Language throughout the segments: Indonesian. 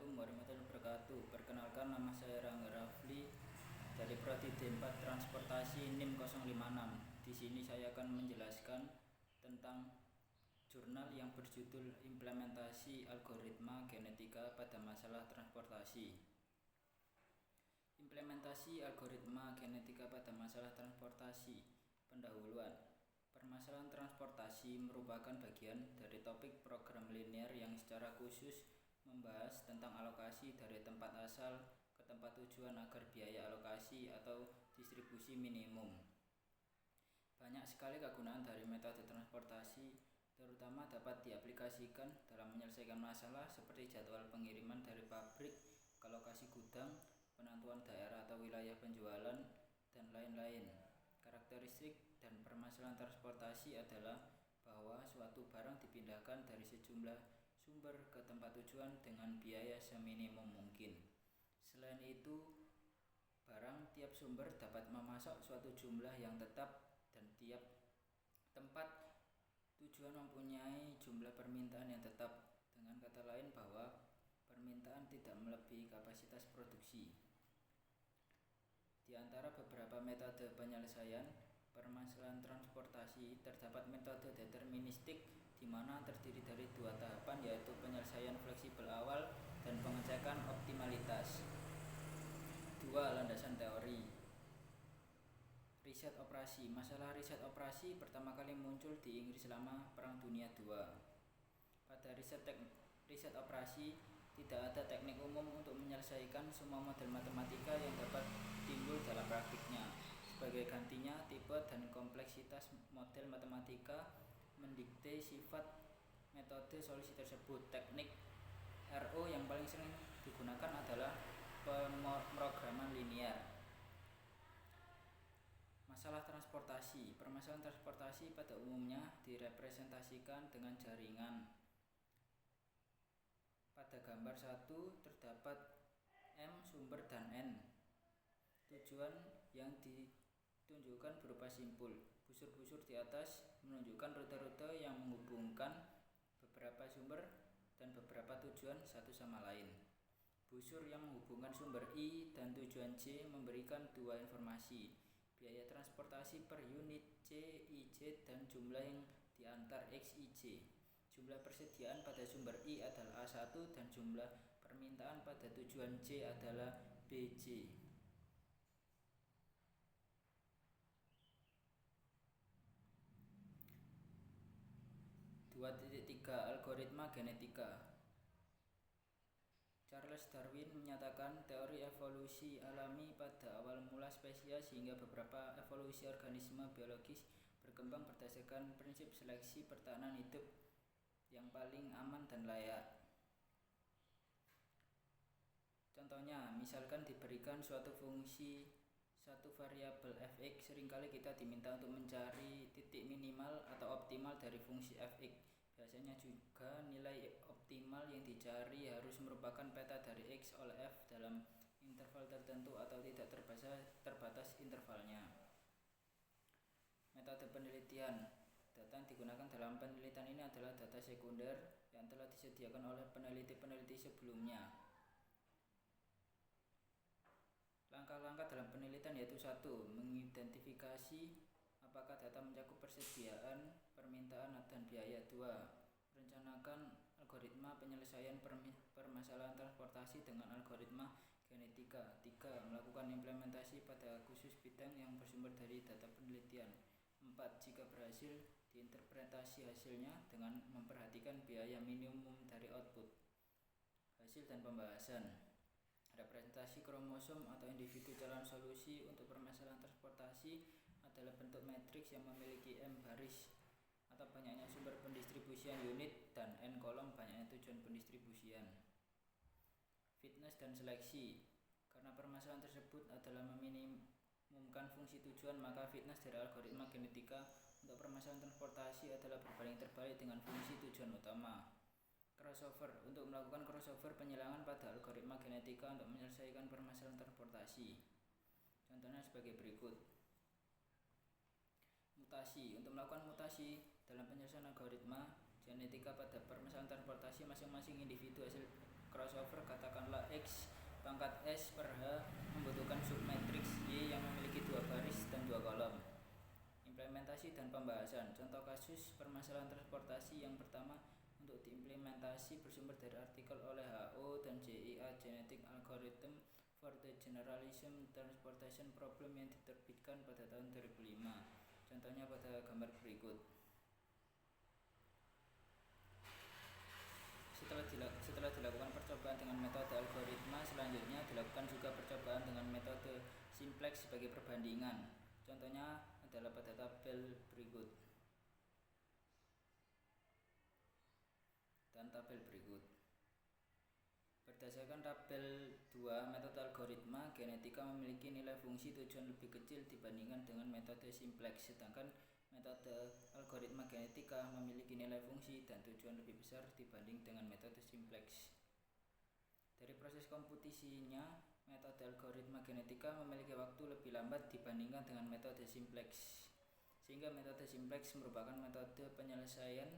Assalamualaikum warahmatullahi wabarakatuh. Perkenalkan, nama saya Rangga Rafli dari Prodi D4 Transportasi NIM 056. Di sini saya akan menjelaskan tentang jurnal yang berjudul Implementasi Algoritma Genetika pada Masalah Transportasi. Implementasi algoritma genetika pada masalah transportasi. Pendahuluan. Permasalahan transportasi merupakan bagian dari topik program linear yang secara khusus membahas tentang alokasi dari tempat asal ke tempat tujuan agar biaya alokasi atau distribusi minimum. Banyak sekali kegunaan dari metode transportasi, terutama dapat diaplikasikan dalam menyelesaikan masalah seperti jadwal pengiriman dari pabrik ke lokasi gudang, penentuan daerah atau wilayah penjualan, dan lain-lain. Karakteristik dan permasalahan transportasi adalah bahwa suatu barang dipindahkan dari sejumlah sumber ke tempat tujuan dengan biaya seminimum mungkin. Selain itu, tiap sumber dapat memasok suatu jumlah yang tetap dan tiap tempat tujuan mempunyai jumlah permintaan yang tetap. Dengan kata lain bahwa permintaan tidak melebihi kapasitas produksi. Di antara beberapa metode penyelesaian permasalahan transportasi terdapat metode deterministik di mana terdiri dari dua tahapan, yaitu penyelesaian fleksibel awal dan pengecekan optimalitas. 2. Landasan teori. Riset operasi. Masalah riset operasi pertama kali muncul di Inggris selama Perang Dunia II. Pada riset operasi tidak ada teknik umum untuk menyelesaikan semua model matematika yang dapat timbul dalam praktiknya. Sebagai gantinya, tipe dan kompleksitas model matematika mendikte sifat metode solusi tersebut. Teknik RO yang paling sering digunakan adalah pemrograman linear. Masalah transportasi. Permasalahan transportasi pada umumnya direpresentasikan dengan jaringan. Pada gambar 1 terdapat M sumber dan N tujuan yang ditunjukkan berupa simpul. Busur-busur di atas menunjukkan rute-rute yang menghubungkan beberapa sumber dan beberapa tujuan satu sama lain. Busur yang menghubungkan sumber I dan tujuan J memberikan dua informasi: biaya transportasi per unit C, IJ, dan jumlah yang diantar X, IJ. Jumlah persediaan pada sumber I adalah A1 dan jumlah permintaan pada tujuan J adalah BJ. (2.3) Algoritma genetika. Charles Darwin menyatakan teori evolusi alami pada awal mula spesies hingga beberapa evolusi organisme biologis berkembang berdasarkan prinsip seleksi pertahanan hidup yang paling aman dan layak. Contohnya, misalkan diberikan suatu fungsi satu variabel fx, seringkali kita diminta untuk mencari titik minimal atau optimal dari fungsi fx. Biasanya juga nilai optimal yang dicari harus merupakan peta dari x oleh f dalam interval tertentu atau tidak terbatas intervalnya. Metode penelitian. Data yang digunakan dalam penelitian ini adalah data sekunder yang telah disediakan oleh peneliti-peneliti sebelumnya. Langkah-langkah dalam penelitian yaitu 1. Mengidentifikasi apakah data mencakup persediaan, permintaan, dan biaya. 2. Merencanakan algoritma penyelesaian permasalahan transportasi dengan algoritma genetika. 3. Melakukan implementasi pada khusus bidang yang bersumber dari data penelitian. 4. Jika berhasil, diinterpretasi hasilnya dengan memperhatikan biaya minimum dari output. Hasil dan pembahasan. Representasi kromosom atau individu calon solusi untuk permasalahan transportasi adalah bentuk matriks yang memiliki M baris atau banyaknya sumber pendistribusian unit dan N kolom banyaknya tujuan pendistribusian. Fitness dan seleksi. Karena permasalahan tersebut adalah meminimumkan fungsi tujuan, maka fitness dari algoritma genetika untuk permasalahan transportasi adalah berbanding terbalik dengan fungsi tujuan utama. Crossover. Untuk melakukan crossover penyelangan pada algoritma genetika untuk menyelesaikan permasalahan transportasi. Contohnya sebagai berikut. Mutasi. Untuk melakukan mutasi dalam penyelesaian algoritma genetika pada permasalahan transportasi, masing-masing individu hasil crossover katakanlah X pangkat S per H membutuhkan submatriks Y yang memiliki 2 baris dan 2 kolom. Implementasi dan pembahasan. Contoh kasus permasalahan transportasi yang pertama untuk diimplementasi bersumber dari artikel oleh H.O. dan J.I.A. Genetic Algorithm for the Generalization Transportation Problem yang diterbitkan pada tahun 2005. Contohnya pada gambar berikut. Setelah dilakukan percobaan dengan metode algoritma, selanjutnya dilakukan juga percobaan dengan metode simplex sebagai perbandingan. Contohnya adalah pada tabel berikut dan tabel berikut. Berdasarkan tabel 2, metode algoritma genetika memiliki nilai fungsi tujuan lebih kecil dibandingkan dengan metode simplex, sedangkan metode algoritma genetika memiliki nilai fungsi dan tujuan lebih besar dibanding dengan metode simplex. Dari proses komputasinya, metode algoritma genetika memiliki waktu lebih lambat dibandingkan dengan metode simplex, sehingga metode simplex merupakan metode penyelesaian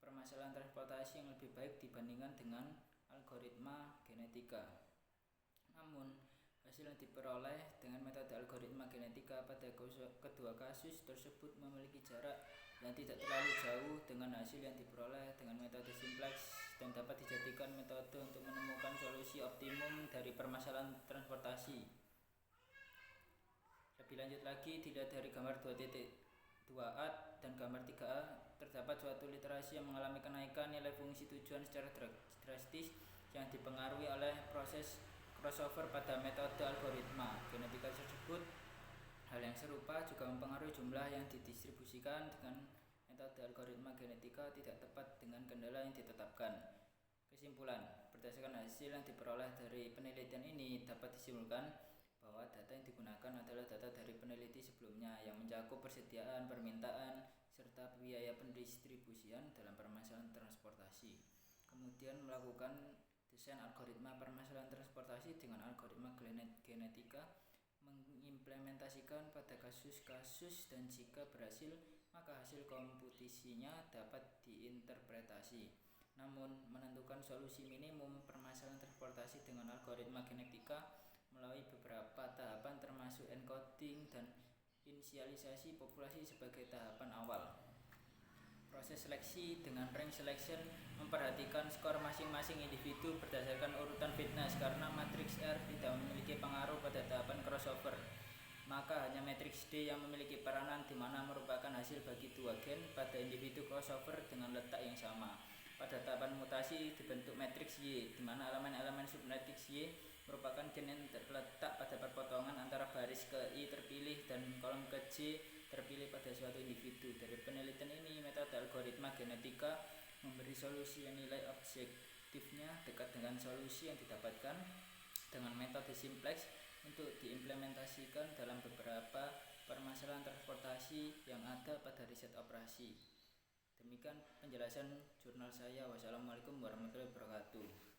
permasalahan transportasi yang lebih baik dibandingkan dengan algoritma genetika. Namun, hasil yang diperoleh dengan metode algoritma genetika pada kedua kasus tersebut memiliki jarak yang tidak terlalu jauh dengan hasil yang diperoleh dengan metode simplex dan dapat dijadikan metode untuk menemukan solusi optimum dari permasalahan transportasi. Lebih lanjut lagi, dilihat dari gambar 2.2a dan gambar 3a, terdapat suatu literasi yang mengalami kenaikan nilai fungsi tujuan secara drastis yang dipengaruhi oleh proses crossover pada metode algoritma genetika tersebut. Hal yang serupa juga mempengaruhi jumlah yang didistribusikan dengan metode algoritma genetika tidak tepat dengan kendala yang ditetapkan. Kesimpulan, berdasarkan hasil yang diperoleh dari penelitian ini dapat disimpulkan bahwa data yang digunakan adalah data dari peneliti sebelumnya yang mencakup persediaan, permintaan, serta biaya pendistribusian dalam permasalahan transportasi. Kemudian melakukan desain algoritma permasalahan transportasi dengan algoritma genetika, mengimplementasikan pada kasus-kasus, dan jika berhasil, maka hasil komputasinya dapat diinterpretasi. Namun, menentukan solusi minimum permasalahan transportasi dengan algoritma genetika melalui beberapa tahapan termasuk encoding dan inisialisasi populasi sebagai tahapan awal. Proses seleksi dengan rank selection memperhatikan skor masing-masing individu berdasarkan urutan fitness. Karena matriks R tidak memiliki pengaruh pada tahapan crossover, maka hanya matriks D yang memiliki peranan, di mana merupakan hasil bagi 2 gen pada individu crossover dengan letak yang sama. Pada tahapan mutasi dibentuk matriks Y, di mana elemen-elemen submatriks Y merupakan gen yang terletak pada perpotongan antara baris ke I terpilih dan kolom ke J terpilih pada suatu individu. Dari penelitian ini, metode algoritma genetika memberi solusi yang nilai objektifnya dekat dengan solusi yang didapatkan dengan metode simplex untuk diimplementasikan dalam beberapa permasalahan transportasi yang ada pada riset operasi. Demikian penjelasan jurnal saya. Wassalamualaikum warahmatullahi wabarakatuh.